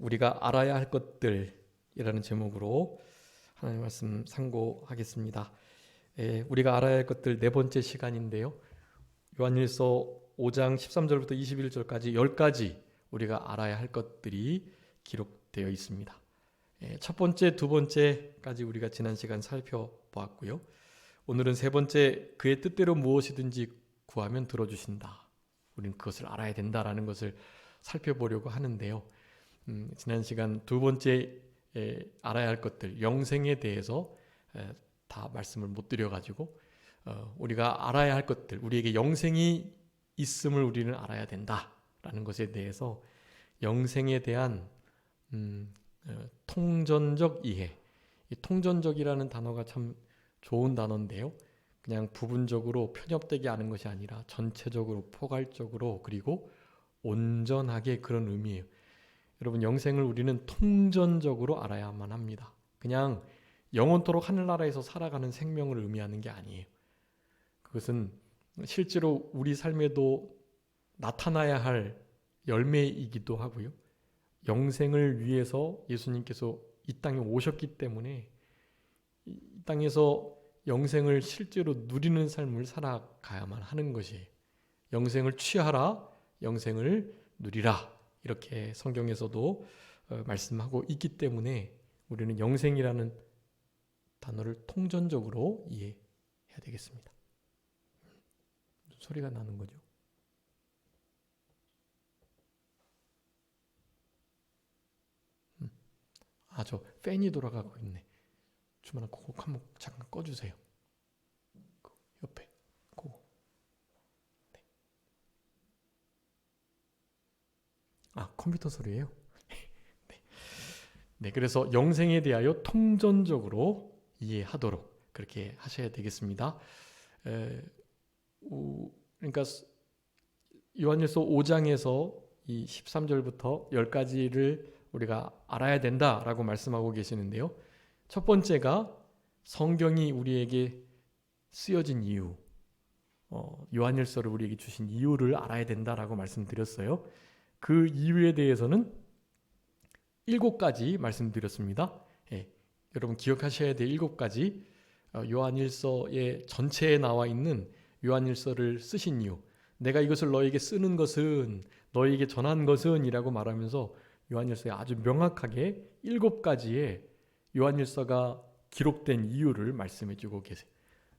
우리가 알아야 할 것들이라는 제목으로 하나님 말씀 상고하겠습니다. 우리가 알아야 할 것들 네 번째 시간인데요. 요한일서 5장 13절부터 21절까지 10가지 우리가 알아야 할 것들이 기록되어 있습니다. 첫 번째, 두 번째까지 우리가 지난 시간 살펴보았고요. 오늘은 세 번째, 그의 뜻대로 무엇이든지 구하면 들어주신다. 우리는 그것을 알아야 된다라는 것을 살펴보려고 하는데요. 지난 시간 두 번째 알아야 할 것들, 영생에 대해서 다 말씀을 못 드려가지고 우리가 알아야 할 것들, 우리에게 영생이 있음을 우리는 알아야 된다라는 것에 대해서 영생에 대한 통전적 이해. 이 통전적이라는 단어가 참 좋은 단어인데요. 그냥 부분적으로 편협되게 아는 것이 아니라 전체적으로 포괄적으로 그리고 온전하게 그런 의미예요. 여러분, 영생을 우리는 통전적으로 알아야만 합니다. 그냥 영원토록 하늘나라에서 살아가는 생명을 의미하는 게 아니에요. 그것은 실제로 우리 삶에도 나타나야 할 열매이기도 하고요. 영생을 위해서 예수님께서 이 땅에 오셨기 때문에 이 땅에서 영생을 실제로 누리는 삶을 살아가야만 하는 것이에요. 영생을 취하라, 영생을 누리라, 이렇게 성경에서도 말씀하고 있기 때문에 우리는 영생이라는 단어를 통전적으로 이해해야 되겠습니다. 소리가 나는 거죠. 저 팬이 돌아가고 있네. 주만아, 그거 한번 잠깐 꺼주세요. 옆에 그거. 네. 컴퓨터 소리예요? 네, 그래서 영생에 대하여 통전적으로 이해하도록 그렇게 하셔야 되겠습니다. 그러니까 요한일서 5장에서 이 13절부터 10가지를 우리가 알아야 된다라고 말씀하고 계시는데요. 첫 번째가 성경이 우리에게 쓰여진 이유, 요한일서를 우리에게 주신 이유를 알아야 된다라고 말씀드렸어요. 그 이유에 대해서는 7가지 말씀드렸습니다. 여러분 기억하셔야 될 7가지, 요한일서의 전체에 나와 있는 요한일서를 쓰신 이유, 내가 이것을 너에게 쓰는 것은, 너에게 전한 것은 이라고 말하면서 요한일서에 아주 명확하게 7가지의 요한일서가 기록된 이유를 말씀해 주고 계세요.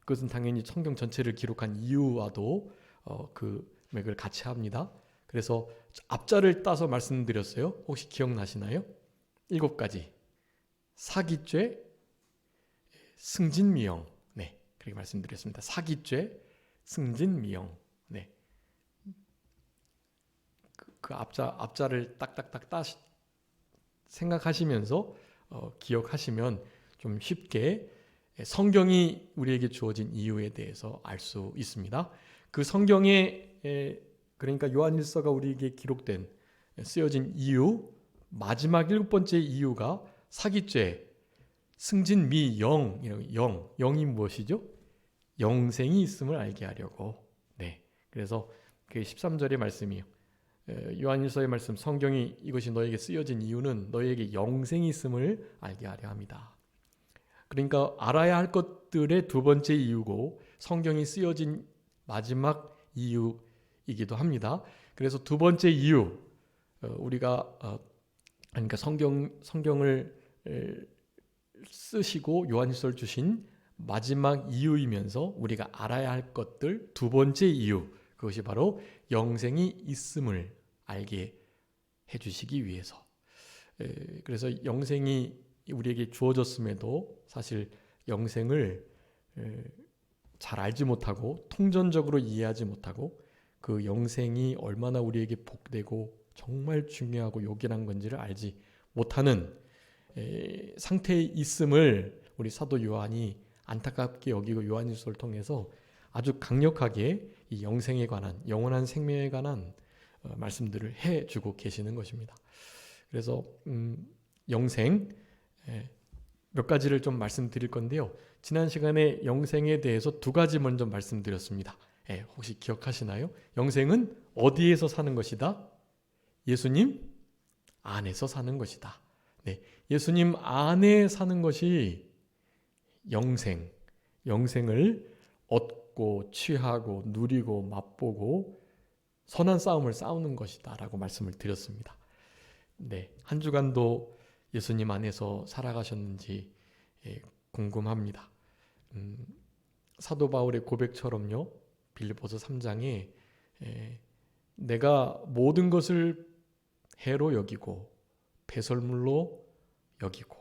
그것은 당연히 성경 전체를 기록한 이유와도 그 맥을 같이 합니다. 그래서 앞자를 따서 말씀드렸어요. 혹시 기억나시나요? 7가지. 사기죄, 승진미영. 네, 그렇게 말씀드렸습니다. 사기죄, 승진미영. 네. 그 앞자를 딱딱딱 생각하시면서 기억하시면 좀 쉽게 성경이 우리에게 주어진 이유에 대해서 알 수 있습니다. 그 성경에, 그러니까 요한일서가 우리에게 기록된, 쓰여진 이유, 마지막 7번째 이유가 사기죄, 승진미영. 영이 무엇이죠? 영생이 있음을 알게 하려고. 네, 그래서 그 13절의 말씀이요. 요한일서의 말씀, 성경이 이것이 너에게 쓰여진 이유는 너에게 영생이 있음을 알게 하려 합니다. 그러니까 알아야 할 것들의 두 번째 이유고 성경이 쓰여진 마지막 이유이기도 합니다. 그래서 두 번째 이유, 우리가 그러니까 성경을 쓰시고 요한일서를 주신 마지막 이유이면서 우리가 알아야 할 것들 두 번째 이유, 그것이 바로 영생이 있음을 알게 해주시기 위해서. 그래서 영생이 우리에게 주어졌음에도 사실 영생을 잘 알지 못하고 통전적으로 이해하지 못하고 그 영생이 얼마나 우리에게 복되고 정말 중요하고 요긴한 건지를 알지 못하는 상태에 있음을 우리 사도 요한이 안타깝게 여기고 요한일서를 통해서 아주 강력하게 이 영생에 관한, 영원한 생명에 관한 말씀들을 해주고 계시는 것입니다. 그래서 영생 몇 가지를 좀 말씀드릴 건데요. 지난 시간에 영생에 대해서 2가지 먼저 말씀드렸습니다. 혹시 기억하시나요? 영생은 어디에서 사는 것이다? 예수님 안에서 사는 것이다. 네, 예수님 안에 사는 것이 영생을 얻고 취하고 누리고 맛보고 선한 싸움을 싸우는 것이다 라고 말씀을 드렸습니다. 네, 한 주간도 예수님 안에서 살아가셨는지 궁금합니다. 사도 바울의 고백처럼요, 빌립보서 3장에 내가 모든 것을 해로 여기고 배설물로 여기고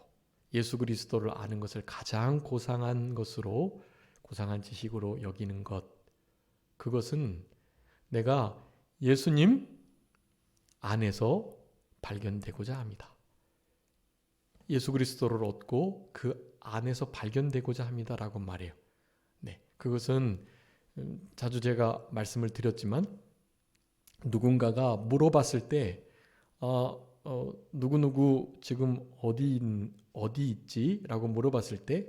예수 그리스도를 아는 것을 가장 고상한 것으로, 고상한 지식으로 여기는 것, 그것은 내가 예수님 안에서 발견되고자 합니다. 예수 그리스도를 얻고 그 안에서 발견되고자 합니다라고 말해요. 네, 그것은 자주 제가 말씀을 드렸지만 누군가가 물어봤을 때 누구누구 지금 어디 있지? 라고 물어봤을 때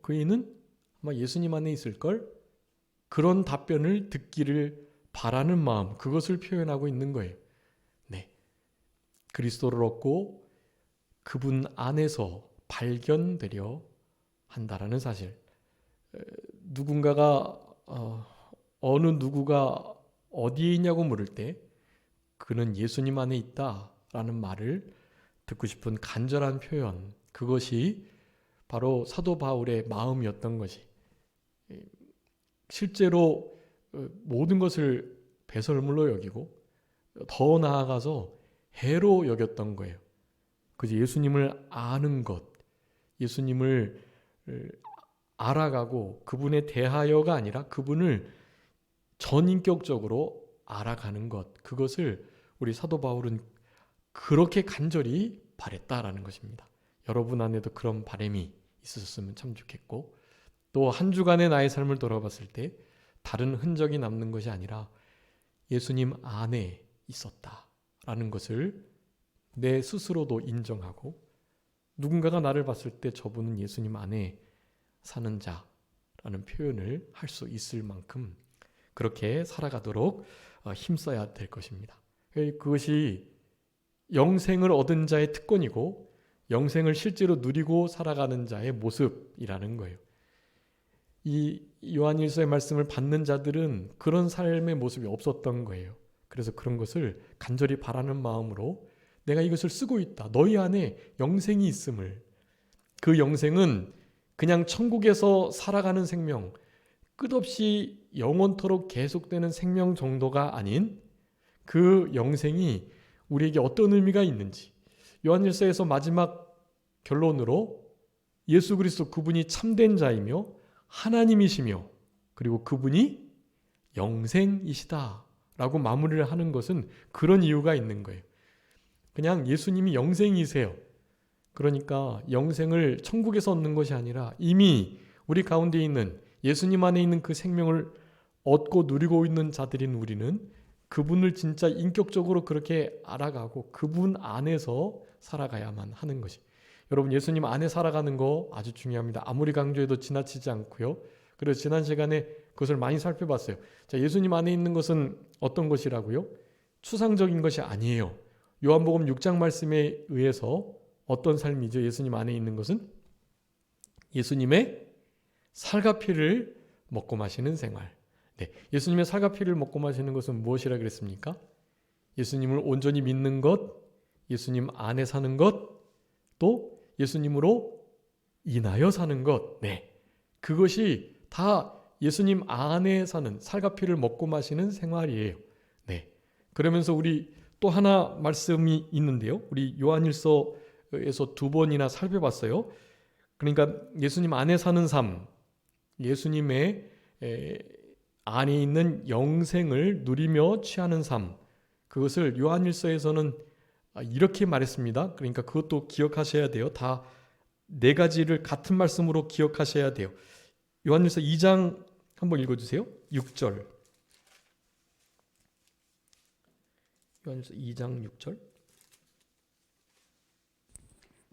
그이는 아마 예수님 안에 있을걸? 그런 답변을 듣기를 바라는 마음, 그것을 표현하고 있는 거예요. 네, 그리스도를 얻고 그분 안에서 발견되려 한다라는 사실. 누군가가 어느 누구가 어디에 있냐고 물을 때 그는 예수님 안에 있다라는 말을 듣고 싶은 간절한 표현, 그것이 바로 사도 바울의 마음이었던 것이, 실제로 모든 것을 배설물로 여기고 더 나아가서 해로 여겼던 거예요. 그래서 예수님을 아는 것, 예수님을 알아가고 그분에 대하여가 아니라 그분을 전인격적으로 알아가는 것, 그것을 우리 사도 바울은 그렇게 간절히 바랬다라는 것입니다. 여러분 안에도 그런 바람이 있으셨으면 참 좋겠고, 또 한 주간의 나의 삶을 돌아봤을 때 다른 흔적이 남는 것이 아니라 예수님 안에 있었다라는 것을 내 스스로도 인정하고, 누군가가 나를 봤을 때 저분은 예수님 안에 사는 자라는 표현을 할 수 있을 만큼 그렇게 살아가도록 힘써야 될 것입니다. 그것이 영생을 얻은 자의 특권이고 영생을 실제로 누리고 살아가는 자의 모습이라는 거예요. 이 요한일서의 말씀을 받는 자들은 그런 삶의 모습이 없었던 거예요. 그래서 그런 것을 간절히 바라는 마음으로 내가 이것을 쓰고 있다. 너희 안에 영생이 있음을. 그 영생은 그냥 천국에서 살아가는 생명, 끝없이 영원토록 계속되는 생명 정도가 아닌 그 영생이 우리에게 어떤 의미가 있는지, 요한일서에서 마지막 결론으로 예수 그리스도 그분이 참된 자이며 하나님이시며 그리고 그분이 영생이시다 라고 마무리를 하는 것은 그런 이유가 있는 거예요. 그냥 예수님이 영생이세요. 그러니까 영생을 천국에서 얻는 것이 아니라 이미 우리 가운데 있는 예수님 안에 있는 그 생명을 얻고 누리고 있는 자들인 우리는 그분을 진짜 인격적으로 그렇게 알아가고 그분 안에서 살아가야만 하는 것이. 여러분, 예수님 안에 살아가는 거 아주 중요합니다. 아무리 강조해도 지나치지 않고요. 그래서 지난 시간에 그것을 많이 살펴봤어요. 자, 예수님 안에 있는 것은 어떤 것이라고요? 추상적인 것이 아니에요. 요한복음 6장 말씀에 의해서 어떤 삶이죠? 예수님 안에 있는 것은 예수님의 살과 피를 먹고 마시는 생활. 네, 예수님의 살과 피를 먹고 마시는 것은 무엇이라 그랬습니까? 예수님을 온전히 믿는 것, 예수님 안에 사는 것, 또 예수님으로 인하여 사는 것. 네, 그것이 다 예수님 안에 사는 살과 피를 먹고 마시는 생활이에요. 네, 그러면서 우리 또 하나 말씀이 있는데요. 우리 요한일서에서 두 번이나 살펴봤어요. 그러니까 예수님 안에 사는 삶, 예수님의 안에 있는 영생을 누리며 취하는 삶, 그것을 요한일서에서는 이렇게 말했습니다. 그러니까 그것도 기억하셔야 돼요. 다 네 가지를 같은 말씀으로 기억하셔야 돼요. 요한일서 2장 한번 읽어주세요. 6절. 요한일서 2장 6절.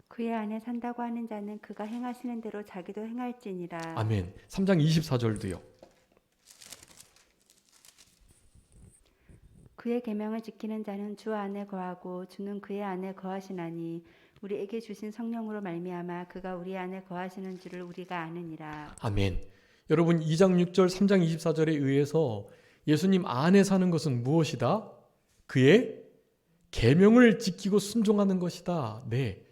그의 안에 산다고 하는 자는 그가 행하시는 대로 자기도 행할지니라. 아멘. 3장 24절도요. 그의 계명을 지키는 자는 주 안에 거하고 주는 그의 안에 거하시나니 우리에게 주신 성령으로 말미암아 그가 우리 안에 거하시는 줄을 우리가 아느니라. 아멘. 여러분 2장 6절 3장 24절에 의해서 예수님 안에 사는 것은 무엇이다? 그의 계명을 지키고 순종하는 것이다. 네.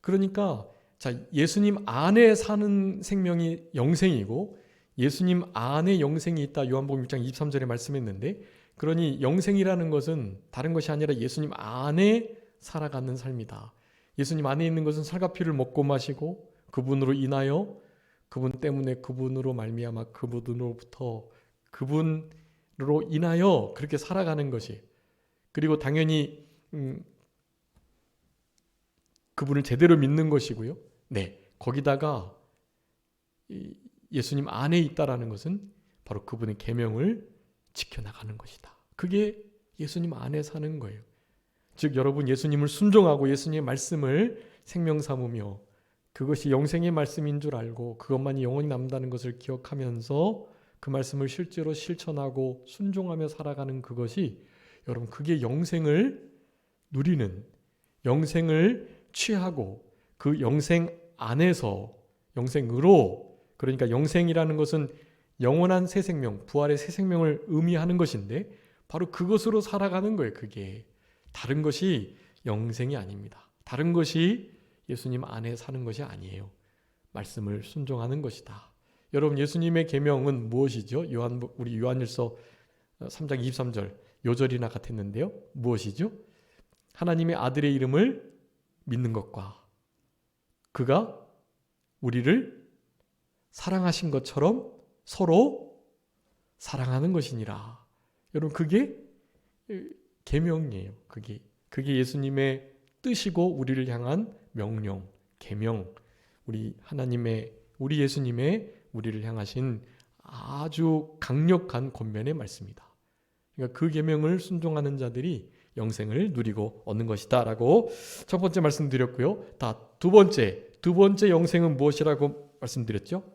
그러니까 자, 예수님 안에 사는 생명이 영생이고 예수님 안에 영생이 있다. 요한복음 6장 23절에 말씀했는데 그러니 영생이라는 것은 다른 것이 아니라 예수님 안에 살아가는 삶이다. 예수님 안에 있는 것은 살과 피를 먹고 마시고 그분으로 인하여 그분 때문에 그분으로 말미암아 그분으로부터 그분으로 인하여 그렇게 살아가는 것이 그리고 당연히 그분을 제대로 믿는 것이고요. 네, 거기다가 예수님 안에 있다라는 것은 바로 그분의 계명을 지켜나가는 것이다. 그게 예수님 안에 사는 거예요. 즉 여러분 예수님을 순종하고 예수님의 말씀을 생명 삼으며 그것이 영생의 말씀인 줄 알고 그것만이 영원히 남다는 것을 기억하면서 그 말씀을 실제로 실천하고 순종하며 살아가는 그것이 여러분 그게 영생을 누리는 영생을 취하고 그 영생 안에서 영생으로 그러니까 영생이라는 것은 영원한 새 생명, 부활의 새 생명을 의미하는 것인데 바로 그것으로 살아가는 거예요. 그게 다른 것이 영생이 아닙니다. 다른 것이 예수님 안에 사는 것이 아니에요. 말씀을 순종하는 것이다. 여러분 예수님의 계명은 무엇이죠? 우리 요한일서 3장 23절 요절이나 같았는데요. 무엇이죠? 하나님의 아들의 이름을 믿는 것과 그가 우리를 사랑하신 것처럼 서로 사랑하는 것이니라. 여러분 그게 계명이에요. 그게 예수님의 뜻이고 우리를 향한 명령, 계명, 우리 예수님의 우리를 향하신 아주 강력한 권면의 말씀이다. 그러니까 그 계명을 순종하는 자들이 영생을 누리고 얻는 것이다라고 첫 번째 말씀드렸고요. 두 번째 영생은 무엇이라고 말씀드렸죠?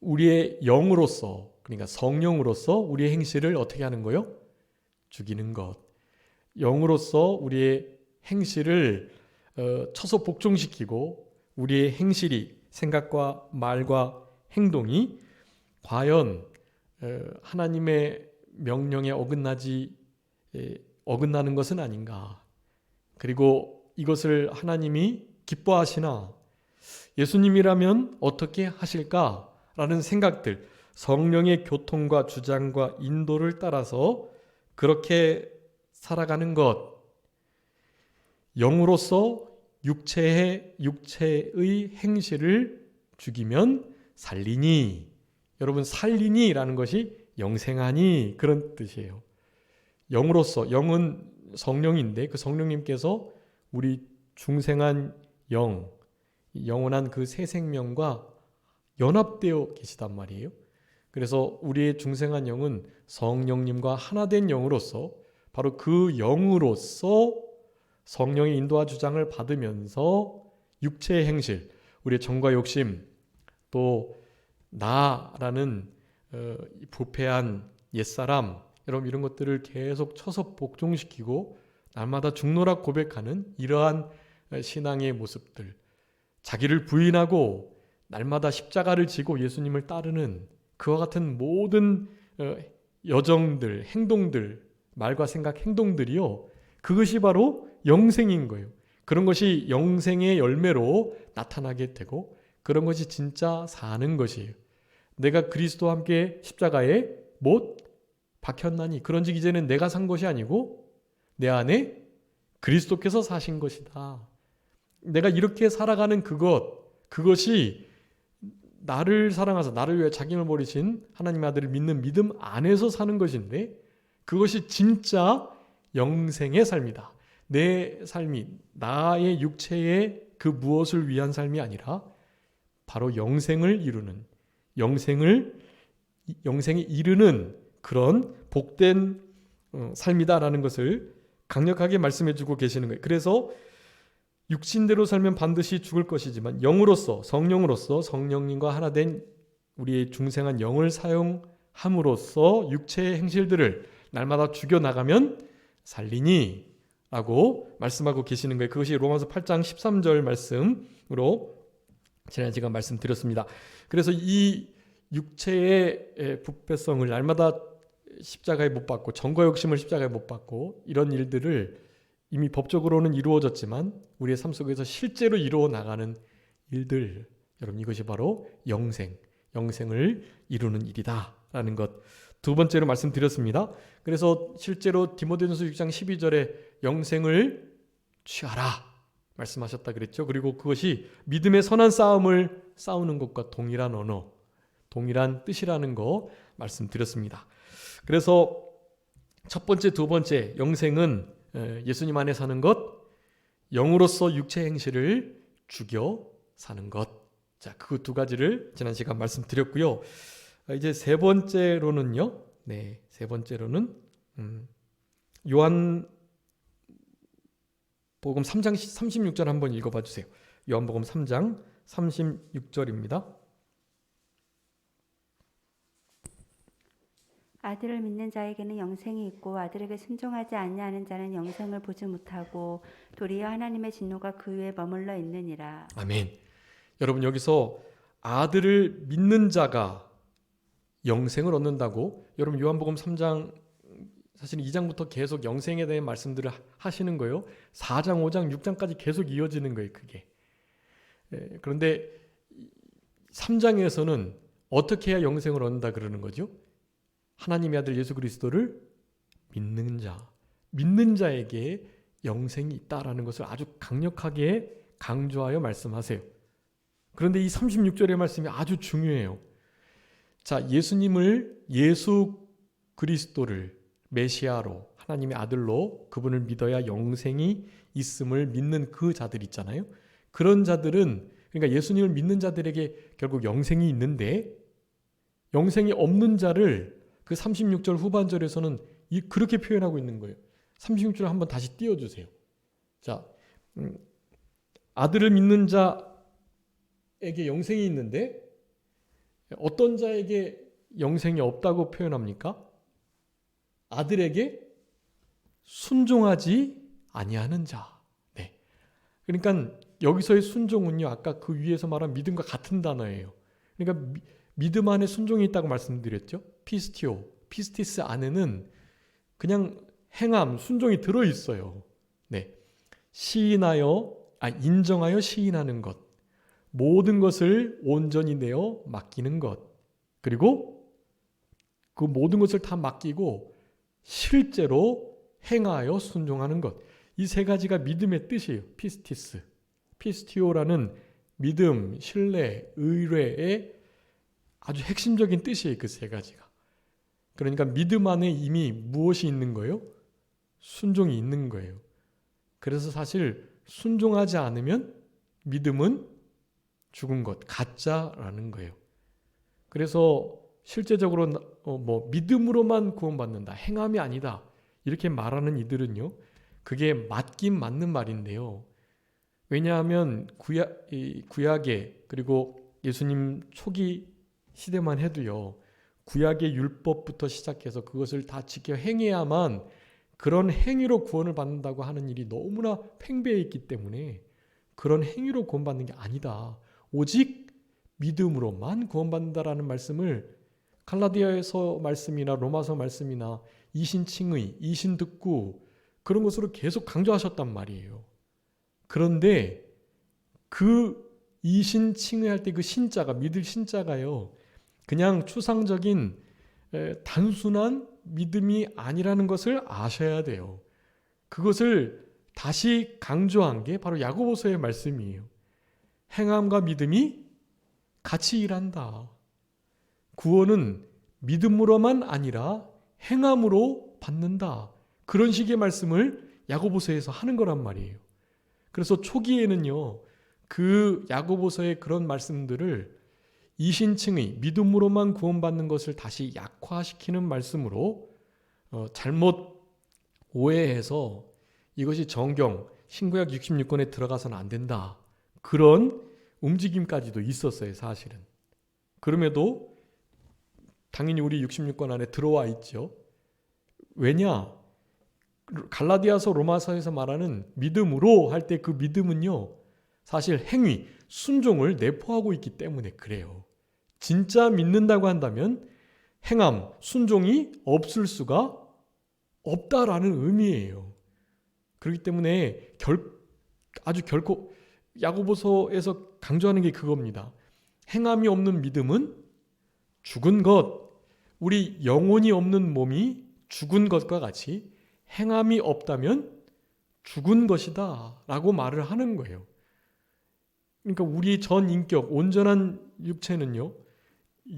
우리의 영으로서 그러니까 성령으로서 우리의 행실을 어떻게 하는 거요? 죽이는 것. 영으로서 우리의 행실을 쳐서 복종시키고 우리의 행실이 생각과 말과 행동이 과연 하나님의 명령에 어긋나는 것은 아닌가. 그리고 이것을 하나님이 기뻐하시나 예수님이라면 어떻게 하실까라는 생각들 성령의 교통과 주장과 인도를 따라서 그렇게 살아가는 것 영으로서 육체의 행실을 죽이면 살리니 여러분 살리니라는 것이 영생하니 그런 뜻이에요. 영으로서 영은 성령인데 그 성령님께서 우리 중생한 영원한 그 새 생명과 연합되어 계시단 말이에요. 그래서 우리의 중생한 영은 성령님과 하나된 영으로서 바로 그 영으로서 성령의 인도와 주장을 받으면서 육체의 행실, 우리의 정과 욕심, 또 나라는 부패한 옛사람, 여러분 이런 것들을 계속 쳐서 복종시키고 날마다 죽노라 고백하는 이러한 신앙의 모습들, 자기를 부인하고 날마다 십자가를 지고 예수님을 따르는 그와 같은 모든 여정들, 행동들, 말과 생각, 행동들이요. 그것이 바로 영생인 거예요. 그런 것이 영생의 열매로 나타나게 되고 그런 것이 진짜 사는 것이에요. 내가 그리스도와 함께 십자가에 못 박혔나니 그런즉 이제는 내가 산 것이 아니고 내 안에 그리스도께서 사신 것이다. 내가 이렇게 살아가는 그것이 나를 사랑하사 나를 위해 자기를 버리신 하나님의 아들을 믿는 믿음 안에서 사는 것인데 그것이 진짜 영생의 삶이다. 내 삶이 나의 육체의 그 무엇을 위한 삶이 아니라 바로 영생을 이루는 영생에 이르는 그런 복된 삶이다라는 것을 강력하게 말씀해주고 계시는 거예요. 그래서 육신대로 살면 반드시 죽을 것이지만 영으로서 성령으로서 성령님과 하나 된 우리의 중생한 영을 사용하여 함으로써 육체의 행실들을 날마다 죽여나가면 살리니 라고 말씀하고 계시는 거예요. 그것이 로마서 8장 13절 말씀으로 지난 시간 말씀드렸습니다. 그래서 이 육체의 부패성을 날마다 십자가에 못 박고 정거 욕심을 십자가에 못 박고 이런 일들을 이미 법적으로는 이루어졌지만 우리의 삶 속에서 실제로 이루어 나가는 일들, 여러분 이것이 바로 영생을 이루는 일이다라는 것. 두 번째로 말씀드렸습니다. 그래서 실제로 디모데전서 6장 12절에 영생을 취하라 말씀하셨다 그랬죠. 그리고 그것이 믿음의 선한 싸움을 싸우는 것과 동일한 언어, 동일한 뜻이라는 거 말씀드렸습니다. 그래서 첫 번째, 두 번째 영생은 예수님 안에 사는 것, 영으로서 육체 행실을 죽여 사는 것. 자, 그 두 가지를 지난 시간 말씀드렸고요. 이제 세 번째로는요. 네, 세 번째로는 요한복음 3장 36절 한번 읽어봐 주세요. 요한복음 3장 36절입니다. 아들을 믿는 자에게는 영생이 있고 아들에게 순종하지 아니하는 자는 영생을 보지 못하고 도리어 하나님의 진노가 그 위에 머물러 있느니라. 아멘. 여러분 여기서 아들을 믿는 자가 영생을 얻는다고, 여러분 요한복음 3장 사실 2장부터 계속 영생에 대한 말씀들을 하시는 거예요. 4장, 5장, 6장까지 계속 이어지는 거예요. 그게. 그런데 3장에서는 어떻게 해야 영생을 얻는다 그러는 거죠? 하나님의 아들 예수 그리스도를 믿는 자에게 영생이 있다라는 것을 아주 강력하게 강조하여 말씀하세요. 그런데 이 36절의 말씀이 아주 중요해요. 자, 예수 그리스도를 메시아로, 하나님의 아들로 그분을 믿어야 영생이 있음을 믿는 그 자들 있잖아요. 그런 자들은, 그러니까 예수님을 믿는 자들에게 결국 영생이 있는데, 영생이 없는 자를 그 36절 후반절에서는 그렇게 표현하고 있는 거예요. 36절 한번 다시 띄워주세요. 자, 아들을 믿는 자에게 영생이 있는데 어떤 자에게 영생이 없다고 표현합니까? 아들에게 순종하지 아니하는 자. 네. 그러니까 여기서의 순종은요, 아까 그 위에서 말한 믿음과 같은 단어예요. 그러니까 믿음 안에 순종이 있다고 말씀드렸죠. 피스티스 안에는 그냥 행함, 순종이 들어있어요. 네. 인정하여 시인하는 것, 모든 것을 온전히 내어 맡기는 것, 그리고 그 모든 것을 다 맡기고 실제로 행하여 순종하는 것. 이 세 가지가 믿음의 뜻이에요. 피스티오라는 믿음, 신뢰, 의뢰의 아주 핵심적인 뜻이에요. 그 세 가지가. 그러니까 믿음 안에 이미 무엇이 있는 거예요? 순종이 있는 거예요. 그래서 사실 순종하지 않으면 믿음은 죽은 것, 가짜라는 거예요. 그래서 실제적으로 믿음으로만 구원받는다, 행함이 아니다, 이렇게 말하는 이들은요, 그게 맞긴 맞는 말인데요. 왜냐하면 구약에, 그리고 예수님 초기 시대만 해도요, 구약의 율법부터 시작해서 그것을 다 지켜 행해야만 그런 행위로 구원을 받는다고 하는 일이 너무나 팽배해 있기 때문에 그런 행위로 구원받는 게 아니다, 오직 믿음으로만 구원받는다라는 말씀을 갈라디아서 말씀이나 로마서 말씀이나 이신칭의, 이신득구 그런 것으로 계속 강조하셨단 말이에요. 그런데 그 이신칭의할 때 그 신자가, 믿을 신자가요, 그냥 추상적인 단순한 믿음이 아니라는 것을 아셔야 돼요. 그것을 다시 강조한 게 바로 야고보서의 말씀이에요. 행함과 믿음이 같이 일한다. 구원은 믿음으로만 아니라 행함으로 받는다. 그런 식의 말씀을 야고보서에서 하는 거란 말이에요. 그래서 초기에는요, 그 야고보서의 그런 말씀들을 이신칭의 믿음으로만 구원받는 것을 다시 약화시키는 말씀으로 잘못 오해해서 이것이 정경 신구약 66권에 들어가서는 안 된다, 그런 움직임까지도 있었어요. 사실은. 그럼에도 당연히 우리 66권 안에 들어와 있죠. 왜냐? 갈라디아서 로마서에서 말하는 믿음으로 할 때 그 믿음은요, 사실 행위, 순종을 내포하고 있기 때문에 그래요. 진짜 믿는다고 한다면 행함, 순종이 없을 수가 없다라는 의미예요. 그렇기 때문에 아주 결코 야고보서에서 강조하는 게 그겁니다. 행함이 없는 믿음은 죽은 것, 우리 영혼이 없는 몸이 죽은 것과 같이 행함이 없다면 죽은 것이다 라고 말을 하는 거예요. 그러니까 우리 전 인격, 온전한 육체는요,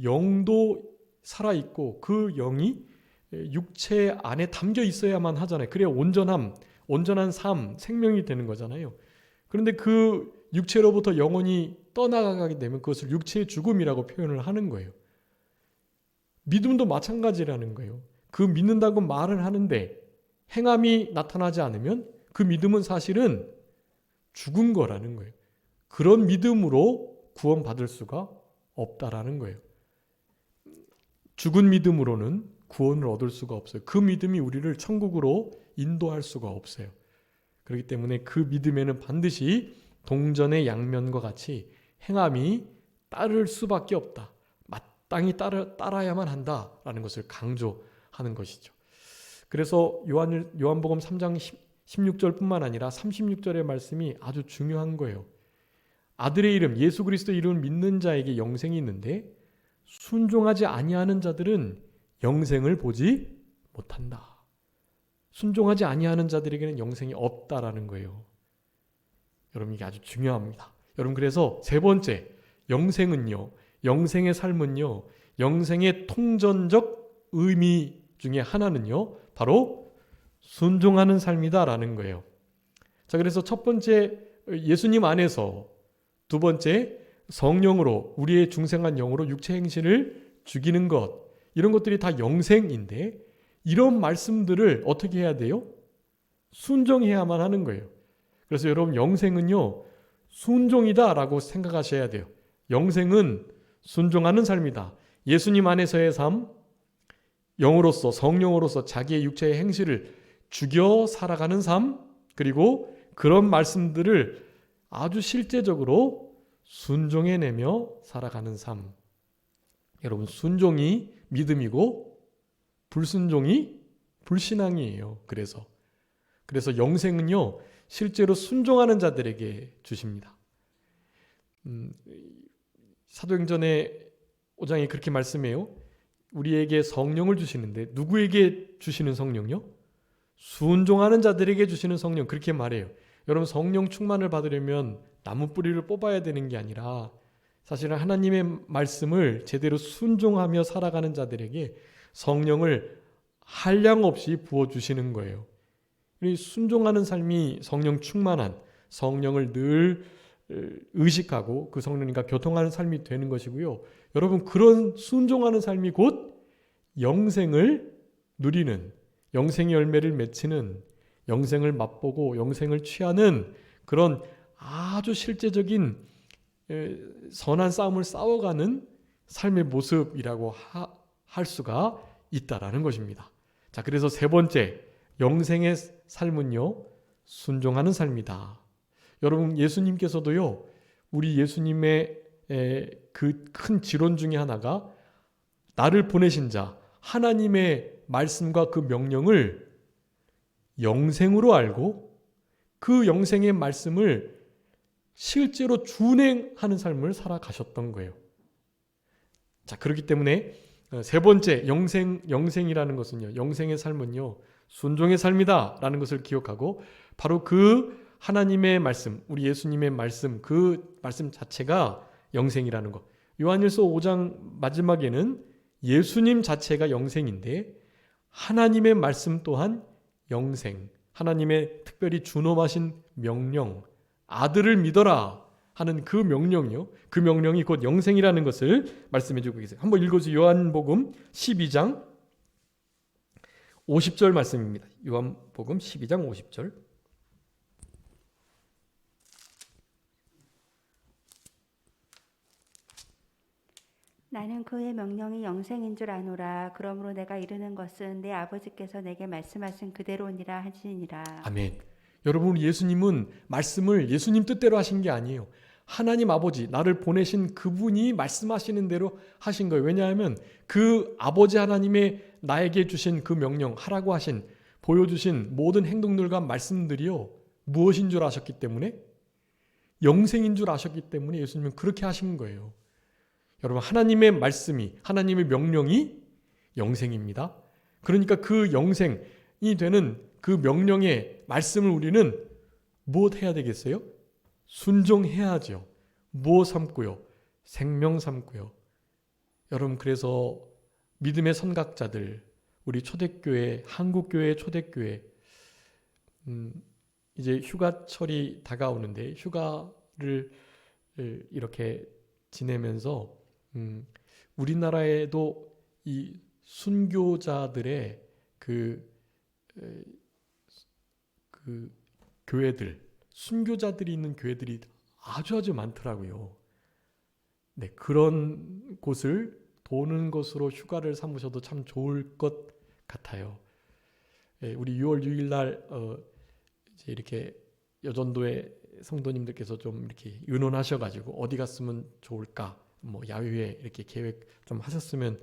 영도 살아있고 그 영이 육체 안에 담겨 있어야만 하잖아요. 그래야 온전한 삶, 생명이 되는 거잖아요. 그런데 그 육체로부터 영혼이 떠나가게 되면 그것을 육체의 죽음이라고 표현을 하는 거예요. 믿음도 마찬가지라는 거예요. 그 믿는다고 말을 하는데 행함이 나타나지 않으면 그 믿음은 사실은 죽은 거라는 거예요. 그런 믿음으로 구원받을 수가 없다라는 거예요. 죽은 믿음으로는 구원을 얻을 수가 없어요. 그 믿음이 우리를 천국으로 인도할 수가 없어요. 그렇기 때문에 그 믿음에는 반드시 동전의 양면과 같이 행함이 따를 수밖에 없다. 마땅히 따라야만 한다라는 것을 강조하는 것이죠. 그래서 요한복음 3장 16절뿐만 아니라 36절의 말씀이 아주 중요한 거예요. 아들의 이름, 예수 그리스도 이름을 믿는 자에게 영생이 있는데 순종하지 아니하는 자들은 영생을 보지 못한다. 순종하지 아니하는 자들에게는 영생이 없다라는 거예요. 여러분, 이게 아주 중요합니다. 여러분, 그래서 세 번째, 영생의 삶은요, 영생의 통전적 의미 중에 하나는요, 바로 순종하는 삶이다라는 거예요. 자, 그래서 첫 번째, 예수님 안에서, 두 번째, 성령으로, 우리의 중생한 영으로 육체 행실을 죽이는 것, 이런 것들이 다 영생인데 이런 말씀들을 어떻게 해야 돼요? 순종해야만 하는 거예요. 그래서 여러분, 영생은요, 순종이다라고 생각하셔야 돼요. 영생은 순종하는 삶이다. 예수님 안에서의 삶, 영으로서, 성령으로서 자기의 육체의 행실을 죽여 살아가는 삶, 그리고 그런 말씀들을 아주 실제적으로 순종해내며 살아가는 삶. 여러분, 순종이 믿음이고 불순종이 불신앙이에요. 그래서 영생은요, 실제로 순종하는 자들에게 주십니다. 사도행전의 5장에 그렇게 말씀해요. 우리에게 성령을 주시는데 누구에게 주시는 성령요? 순종하는 자들에게 주시는 성령, 그렇게 말해요. 여러분, 성령 충만을 받으려면 나무 뿌리를 뽑아야 되는 게 아니라 사실은 하나님의 말씀을 제대로 순종하며 살아가는 자들에게 성령을 한량없이 부어주시는 거예요. 이 순종하는 삶이 성령 충만한, 성령을 늘 의식하고 그 성령님과 교통하는 삶이 되는 것이고요. 여러분, 그런 순종하는 삶이 곧 영생을 누리는, 영생의 열매를 맺히는, 영생을 맛보고 영생을 취하는 그런 아주 실제적인 선한 싸움을 싸워가는 삶의 모습이라고 할 수가 있다라는 것입니다. 자, 그래서 세 번째, 영생의 삶은요, 순종하는 삶이다. 여러분, 예수님께서도요, 우리 예수님의 그 큰 지론 중에 하나가 나를 보내신 자, 하나님의 말씀과 그 명령을 영생으로 알고 그 영생의 말씀을 실제로 준행하는 삶을 살아가셨던 거예요. 자, 그렇기 때문에 세 번째, 영생이라는 것은요, 영생의 삶은요, 순종의 삶이다 라는 것을 기억하고, 바로 그 하나님의 말씀, 우리 예수님의 말씀, 그 말씀 자체가 영생이라는 것. 요한일서 5장 마지막에는 예수님 자체가 영생인데 하나님의 말씀 또한 영생, 하나님의 특별히 준엄하신 명령, 아들을 믿어라 하는 그 명령이요, 그 명령이 곧 영생이라는 것을 말씀해 주고 계세요. 한번 읽어주세요. 요한복음 12장 50절 말씀입니다. 요한복음 12장 50절. 나는 그의 명령이 영생인 줄 아노라. 그러므로 내가 이르는 것은 내 아버지께서 내게 말씀하신 그대로니라 하시니라. 아멘. 여러분, 예수님은 말씀을 예수님 뜻대로 하신 게 아니에요. 하나님 아버지, 나를 보내신 그분이 말씀하시는 대로 하신 거예요. 왜냐하면 그 아버지 하나님의 나에게 주신 그 명령, 하라고 하신, 보여주신 모든 행동들과 말씀들이요, 무엇인 줄 아셨기 때문에, 영생인 줄 아셨기 때문에 예수님은 그렇게 하신 거예요. 여러분, 하나님의 말씀이, 하나님의 명령이 영생입니다. 그러니까 그 영생이 되는 그 명령의 말씀을 우리는 무엇 해야 되겠어요? 순종해야죠. 무엇 삼고요? 생명 삼고요. 여러분, 그래서 믿음의 선각자들, 우리 초대교회, 한국교회 초대교회, 이제 휴가철이 다가오는데 휴가를 이렇게 지내면서 우리나라에도 이 순교자들의 그 교회들, 순교자들이 있는 교회들이 아주 많더라고요. 네, 그런 곳을 도는 것으로 휴가를 삼으셔도 참 좋을 것 같아요. 예, 우리 6월 6일 날 이제 이렇게 여전도의 성도님들께서 좀 이렇게 의논하셔가지고 어디 갔으면 좋을까, 뭐 야외에 이렇게 계획 좀 하셨으면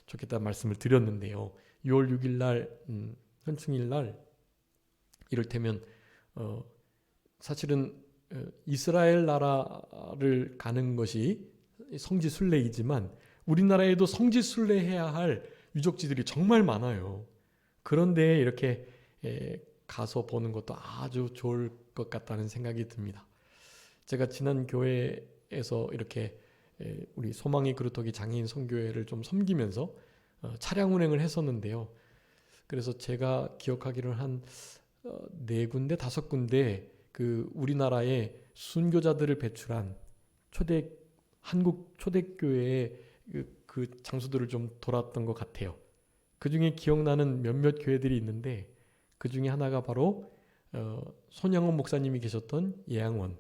좋겠다는 말씀을 드렸는데요. 6월 6일 날 현충일 날 이를테면 사실은 이스라엘 나라를 가는 것이 성지 순례이지만 우리나라에도 성지 순례해야 할 유적지들이 정말 많아요. 그런데 이렇게 가서 보는 것도 아주 좋을 것 같다는 생각이 듭니다. 제가 지난 교회에서 이렇게 우리 소망이 그루터기 장애인 선교회를 좀 섬기면서 차량 운행을 했었는데요. 그래서 제가 기억하기로는 한 4군데, 5군데 그 우리나라의 순교자들을 배출한 한국 초대교회의 그 장소들을 좀 돌았던 것 같아요. 그 중에 기억나는 몇몇 교회들이 있는데 그 중에 하나가 바로 손양원 목사님이 계셨던 예양원.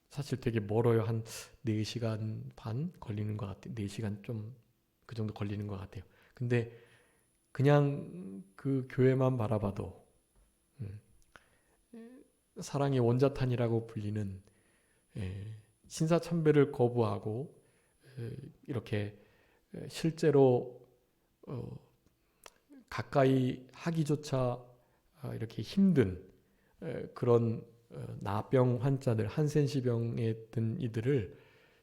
사실 되게 멀어요. 한 4시간 반 걸리는 것 같아요. 4시간 좀 그 정도 걸리는 것 같아요. 근데 그냥 그 교회만 바라봐도 사랑의 원자탄이라고 불리는 신사참배를 거부하고 이렇게 실제로 가까이 하기조차 이렇게 힘든 그런 나병 환자들, 한센시병에 든 이들을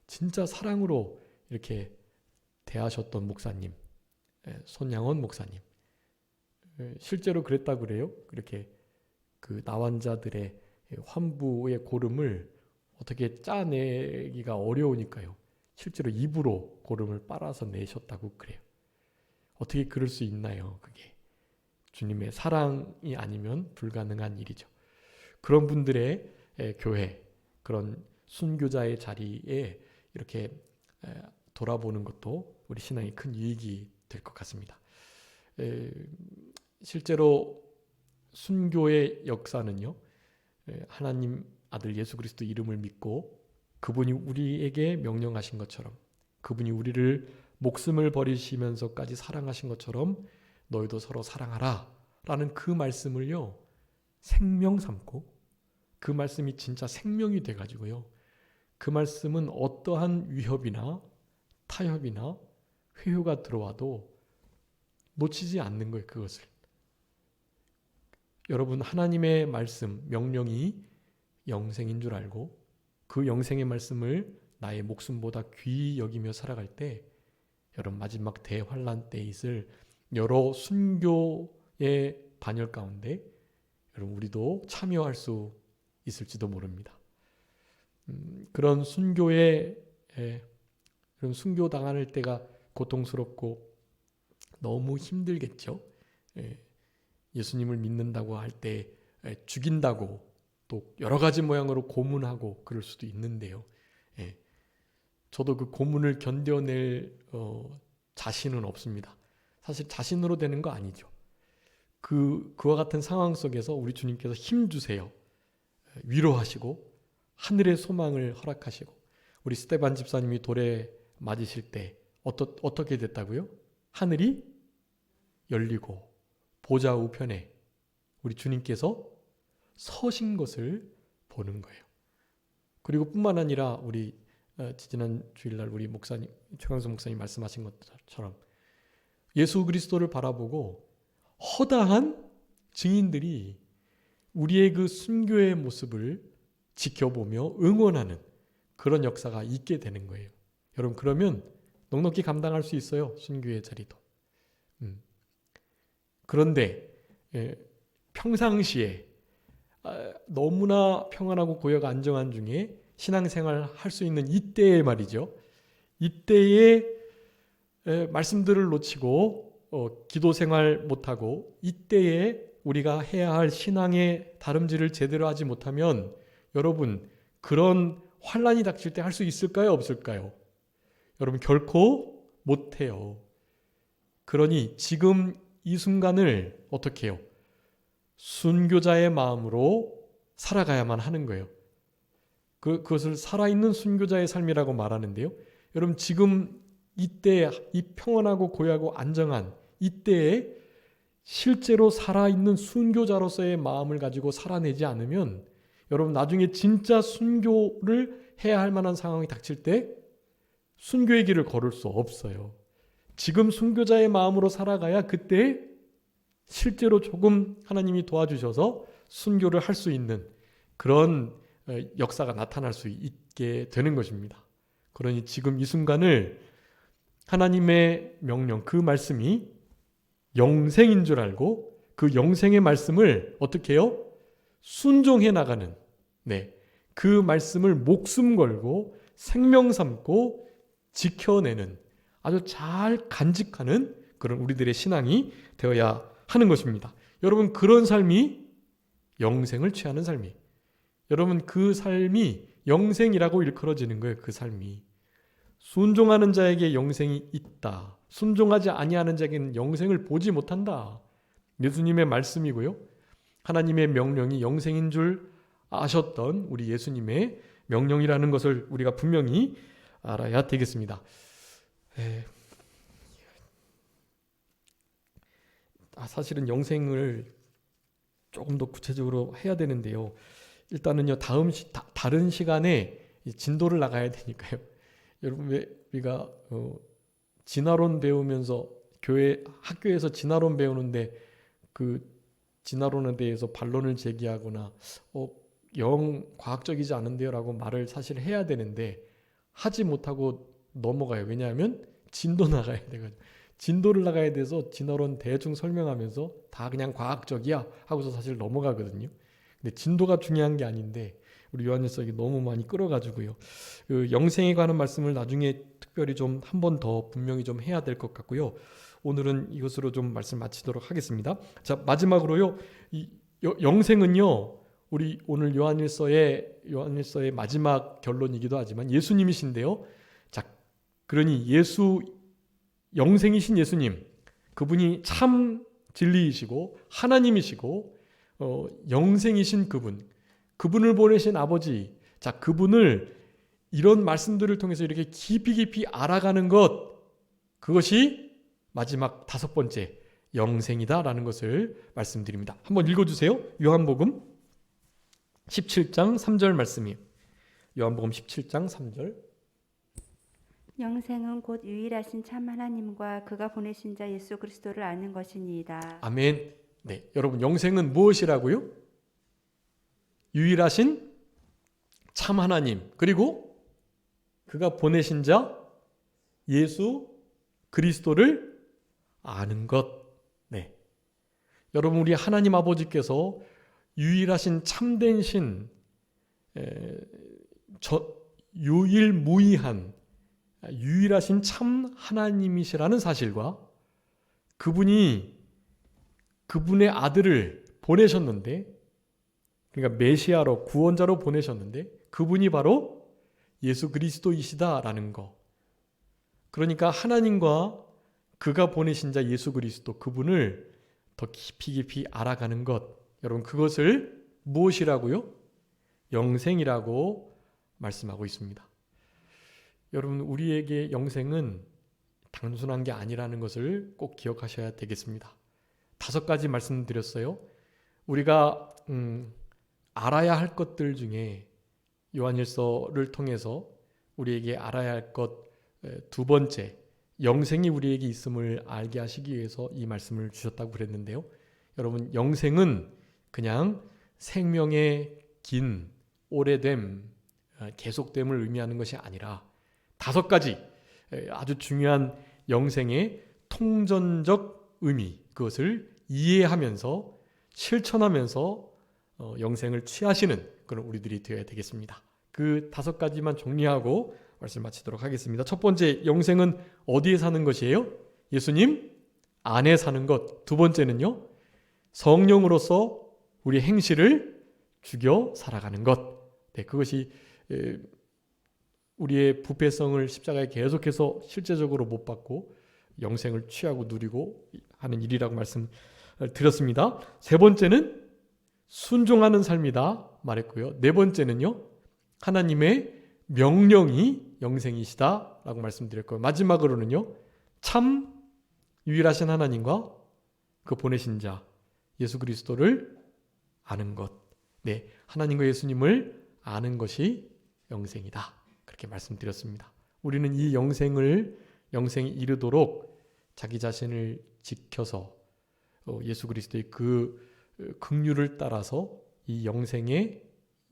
진짜 사랑으로 이렇게 대하셨던 목사님, 손양원 목사님, 실제로 그랬다고 그래요. 그렇게 그 나환자들의 환부의 고름을 어떻게 짜내기가 어려우니까요. 실제로 입으로 고름을 빨아서 내셨다고 그래요. 어떻게 그럴 수 있나요? 그게 주님의 사랑이 아니면 불가능한 일이죠. 그런 분들의 교회, 그런 순교자의 자리에 이렇게 돌아보는 것도 우리 신앙에 큰 유익이 될 것 같습니다. 실제로 순교의 역사는요, 하나님 아들 예수 그리스도 이름을 믿고 그분이 우리에게 명령하신 것처럼, 그분이 우리를 목숨을 버리시면서까지 사랑하신 것처럼 너희도 서로 사랑하라 라는 그 말씀을요, 생명 삼고 그 말씀이 진짜 생명이 돼가지고요, 그 말씀은 어떠한 위협이나 타협이나 회유가 들어와도 놓치지 않는 거예요. 그것을. 여러분, 하나님의 말씀, 명령이 영생인 줄 알고 그 영생의 말씀을 나의 목숨보다 귀히 여기며 살아갈 때, 여러분, 마지막 대환란 때에 있을 여러 순교의 반열 가운데 여러분 우리도 참여할 수 있을지도 모릅니다. 그런 순교에 그런 순교 당할 때가 고통스럽고 너무 힘들겠죠. 예수님을 믿는다고 할 때 죽인다고 또 여러 가지 모양으로 고문하고 그럴 수도 있는데요. 저도 그 고문을 견뎌낼 자신은 없습니다. 사실 자신으로 되는 거 아니죠. 그와 같은 상황 속에서 우리 주님께서 힘 주세요. 위로하시고 하늘의 소망을 허락하시고, 우리 스테반 집사님이 돌에 맞으실 때 어떻게 됐다고요? 하늘이 열리고 보좌 우편에 우리 주님께서 서신 것을 보는 거예요. 그리고 뿐만 아니라 우리 지난 주일날 우리 목사님 최강수 목사님 말씀하신 것처럼 예수 그리스도를 바라보고 허다한 증인들이 우리의 그 순교의 모습을 지켜보며 응원하는 그런 역사가 있게 되는 거예요. 여러분 그러면 넉넉히 감당할 수 있어요. 순교의 자리도. 그런데 평상시에 너무나 평안하고 고요가 안정한 중에 신앙생활 할 수 있는 이때에 말이죠. 이때에 말씀들을 놓치고 기도 생활 못하고 이때에 우리가 해야 할 신앙의 다름질을 제대로 하지 못하면 여러분 그런 환난이 닥칠 때 할 수 있을까요? 없을까요? 여러분 결코 못해요. 그러니 지금 이 순간을 어떻게 해요? 순교자의 마음으로 살아가야만 하는 거예요. 그것을 살아있는 순교자의 삶이라고 말하는데요. 여러분 지금 이때 이 평안하고 고요하고 안정한 이때에 실제로 살아있는 순교자로서의 마음을 가지고 살아내지 않으면 여러분 나중에 진짜 순교를 해야 할 만한 상황이 닥칠 때 순교의 길을 걸을 수 없어요. 지금 순교자의 마음으로 살아가야 그때 실제로 조금 하나님이 도와주셔서 순교를 할 수 있는 그런 역사가 나타날 수 있게 되는 것입니다. 그러니 지금 이 순간을 하나님의 명령, 그 말씀이 영생인 줄 알고 그 영생의 말씀을 어떻게 해요? 순종해 나가는, 그 말씀을 목숨 걸고 생명 삼고 지켜내는 아주 잘 간직하는 그런 우리들의 신앙이 되어야 하는 것입니다. 여러분 그런 삶이 영생을 취하는 삶이, 여러분 그 삶이 영생이라고 일컬어지는 거예요. 그 삶이 순종하는 자에게 영생이 있다. 순종하지 아니하는 자에게는 영생을 보지 못한다. 예수님의 말씀이고요. 하나님의 명령이 영생인 줄 아셨던 우리 예수님의 명령이라는 것을 우리가 분명히 알아야 되겠습니다. 사실은 영생을 조금 더 구체적으로 해야 되는데요. 일단은요, 다른 시간에 진도를 나가야 되니까요. 여러분 왜 우리가 진화론 배우면서 학교에서 진화론 배우는데 그 진화론에 대해서 반론을 제기하거나 영 과학적이지 않은데요라고 말을 사실 해야 되는데 하지 못하고 넘어가요. 왜냐하면 진도 나가야 되거든요. 진도를 나가야 돼서 진화론 대충 설명하면서 다 그냥 과학적이야 하고서 사실 넘어가거든요. 근데 진도가 중요한 게 아닌데 우리 요한일서에 너무 많이 끌어가지고요. 그 영생에 관한 말씀을 나중에 특별히 좀 한 번 더 분명히 좀 해야 될 것 같고요. 오늘은 이것으로 좀 말씀 마치도록 하겠습니다. 자, 마지막으로요. 이 영생은요. 우리 오늘 요한일서의 마지막 결론이기도 하지만 예수님이신데요. 자, 그러니 영생이신 예수님, 그분이 참 진리이시고 하나님이시고 영생이신 그분을 보내신 아버지, 자, 그분을 이런 말씀들을 통해서 이렇게 깊이 알아가는 그것이 마지막 5번째 영생이다라는 것을 말씀드립니다. 한번 읽어주세요. 요한복음 17장 3절 말씀이에요. 요한복음 17장 3절. 영생은 곧 유일하신 참 하나님과 그가 보내신 자 예수 그리스도를 아는 것이니이다. 아멘. 네, 여러분 영생은 무엇이라고요? 유일하신 참 하나님, 그리고 그가 보내신 자 예수 그리스도를 아는 것. 네. 여러분 우리 하나님 아버지께서 유일하신 참된 신, 유일무이한 유일하신 참 하나님이시라는 사실과 그분이 그분의 아들을 보내셨는데, 그러니까 메시아로 구원자로 보내셨는데 그분이 바로 예수 그리스도이시다라는 거. 그러니까 하나님과 그가 보내신 자 예수 그리스도, 그분을 더 깊이 알아가는 것. 여러분 그것을 무엇이라고요? 영생이라고 말씀하고 있습니다. 여러분 우리에게 영생은 단순한 게 아니라는 것을 꼭 기억하셔야 되겠습니다. 5가지 말씀드렸어요. 우리가 알아야 할 것들 중에 요한일서를 통해서 우리에게 알아야 할 것 두 번째, 영생이 우리에게 있음을 알게 하시기 위해서 이 말씀을 주셨다고 그랬는데요. 여러분, 영생은 그냥 생명의 긴, 오래됨, 계속됨을 의미하는 것이 아니라 5가지 아주 중요한 영생의 통전적 의미, 그것을 이해하면서 실천하면서 영생을 취하시는 그런 우리들이 되어야 되겠습니다. 그 5가지만 정리하고 말씀 마치도록 하겠습니다. 첫 번째, 영생은 어디에 사는 것이에요? 예수님 안에 사는 것. 두 번째는요, 성령으로서 우리 행실을 죽여 살아가는 것. 네, 그것이 우리의 부패성을 십자가에 계속해서 실제적으로 못 받고 영생을 취하고 누리고 하는 일이라고 말씀드렸습니다. 세 번째는 순종하는 삶이다 말했고요. 네 번째는요, 하나님의 명령이 영생이시다라고 말씀드렸고요. 마지막으로는요, 참 유일하신 하나님과 그 보내신 자 예수 그리스도를 아는 것. 네, 하나님과 예수님을 아는 것이 영생이다. 그렇게 말씀드렸습니다. 우리는 이 영생에 이르도록 자기 자신을 지켜서 예수 그리스도의 그 긍휼을 따라서 이 영생에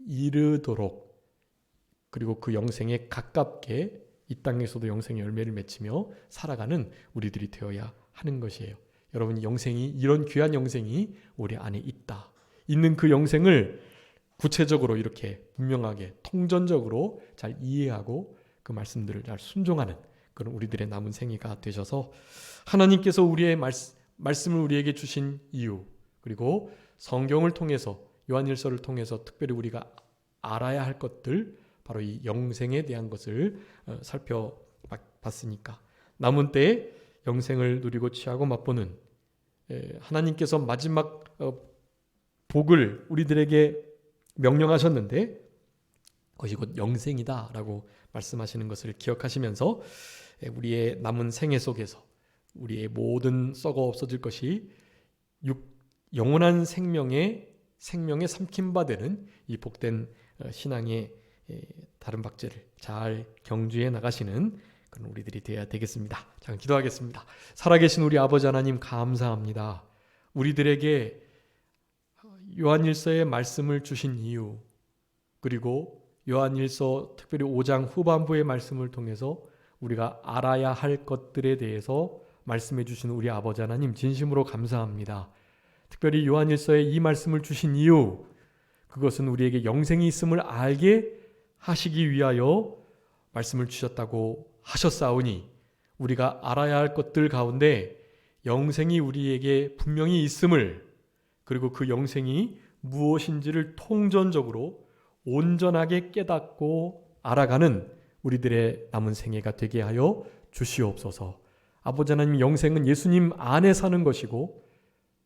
이르도록, 그리고 그 영생에 가깝게 이 땅에서도 영생의 열매를 맺히며 살아가는 우리들이 되어야 하는 것이에요. 여러분, 이런 귀한 영생이 우리 안에 있는 그 영생을 구체적으로 이렇게 분명하게 통전적으로 잘 이해하고 그 말씀들을 잘 순종하는 그런 우리들의 남은 생애가 되셔서 하나님께서 우리의 말씀을 우리에게 주신 이유, 그리고 성경을 통해서 요한일서를 통해서 특별히 우리가 알아야 할 것들, 바로 이 영생에 대한 것을 살펴봤으니까 남은 때에 영생을 누리고 취하고 맛보는 하나님께서 마지막 복을 우리들에게 명령하셨는데 그것이 곧 영생이다라고 말씀하시는 것을 기억하시면서 우리의 남은 생애 속에서 우리의 모든 썩어 없어질 것이 영원한 생명에 삼킴바 되는 이 복된 신앙의 다른 박제를 잘 경주해 나가시는 그런 우리들이 되어야 되겠습니다. 자, 기도하겠습니다. 살아계신 우리 아버지 하나님, 감사합니다. 우리들에게 요한일서의 말씀을 주신 이유, 그리고 요한일서 특별히 5장 후반부의 말씀을 통해서 우리가 알아야 할 것들에 대해서 말씀해 주신 우리 아버지 하나님, 진심으로 감사합니다. 특별히 요한일서에 이 말씀을 주신 이유, 그것은 우리에게 영생이 있음을 알게 하시기 위하여 말씀을 주셨다고 하셨사오니, 우리가 알아야 할 것들 가운데 영생이 우리에게 분명히 있음을, 그리고 그 영생이 무엇인지를 통전적으로 온전하게 깨닫고 알아가는 우리들의 남은 생애가 되게 하여 주시옵소서. 아버지 하나님, 영생은 예수님 안에 사는 것이고,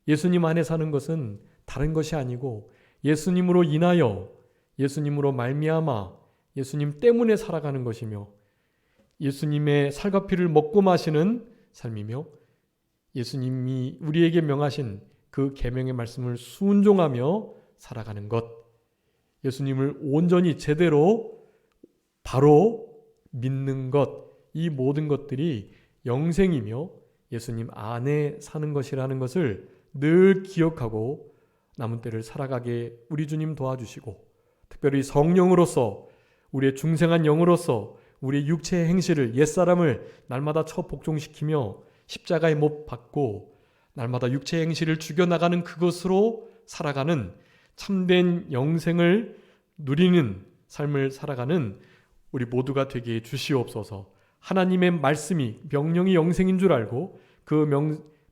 예수님 안에 사는 것은 다른 것이 아니고 예수님으로 인하여, 예수님으로 말미암아, 예수님 때문에 살아가는 것이며, 예수님의 살과 피를 먹고 마시는 삶이며, 예수님이 우리에게 명하신 그 계명의 말씀을 순종하며 살아가는 것, 예수님을 온전히 제대로 바로 믿는 것, 이 모든 것들이 영생이며 예수님 안에 사는 것이라는 것을 늘 기억하고 남은 때를 살아가게 우리 주님 도와주시고, 특별히 성령으로서, 우리의 중생한 영으로서 우리의 육체의 행실을, 옛사람을 날마다 복종시키며 십자가에 못 박고 날마다 육체의 행실을 죽여나가는 그것으로 살아가는 참된 영생을 누리는 삶을 살아가는 우리 모두가 되게 주시옵소서. 하나님의 말씀이, 명령이 영생인 줄 알고 그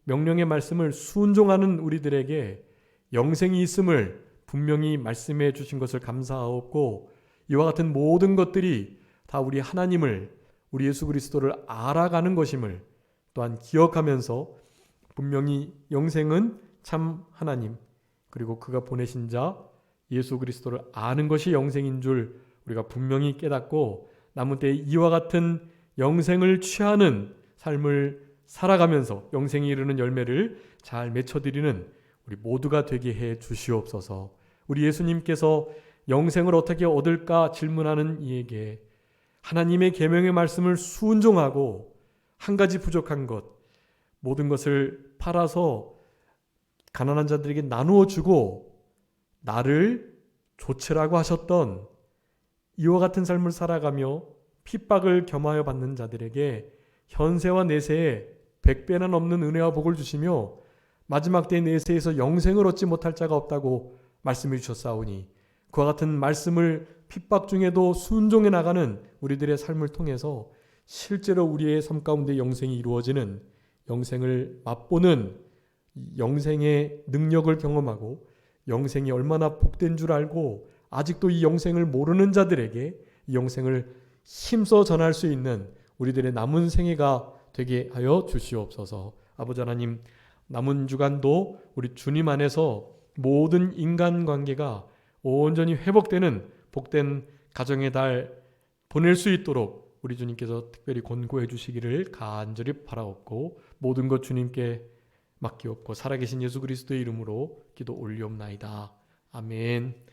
명령의 말씀을 순종하는 우리들에게 영생이 있음을 분명히 말씀해 주신 것을 감사하옵고, 이와 같은 모든 것들이 다 우리 하나님을, 우리 예수 그리스도를 알아가는 것임을 또한 기억하면서, 분명히 영생은 참 하나님, 그리고 그가 보내신 자 예수 그리스도를 아는 것이 영생인 줄 우리가 분명히 깨닫고, 남은 때에 이와 같은 영생을 취하는 삶을 살아가면서 영생에 이르는 열매를 잘 맺혀드리는 우리 모두가 되게 해 주시옵소서. 우리 예수님께서 영생을 어떻게 얻을까 질문하는 이에게 하나님의 계명의 말씀을 순종하고 한 가지 부족한 것, 모든 것을 팔아서 가난한 자들에게 나누어 주고 나를 조치라고 하셨던 이와 같은 삶을 살아가며 핍박을 겸하여 받는 자들에게 현세와 내세에 100배나 넘는 은혜와 복을 주시며 마지막 때 내세에서 영생을 얻지 못할 자가 없다고 말씀해 주셨사오니 그와 같은 말씀을 핍박 중에도 순종해 나가는 우리들의 삶을 통해서 실제로 우리의 삶 가운데 영생이 이루어지는, 영생을 맛보는 영생의 능력을 경험하고 영생이 얼마나 복된 줄 알고 아직도 이 영생을 모르는 자들에게 이 영생을 힘써 전할 수 있는 우리들의 남은 생애가 되게 하여 주시옵소서. 아버지 하나님, 남은 주간도 우리 주님 안에서 모든 인간관계가 온전히 회복되는 복된 가정의 달 보낼 수 있도록 우리 주님께서 특별히 권고해 주시기를 간절히 바라옵고 모든 것 주님께 맡기옵고 살아계신 예수 그리스도의 이름으로 기도 올리옵나이다. 아멘.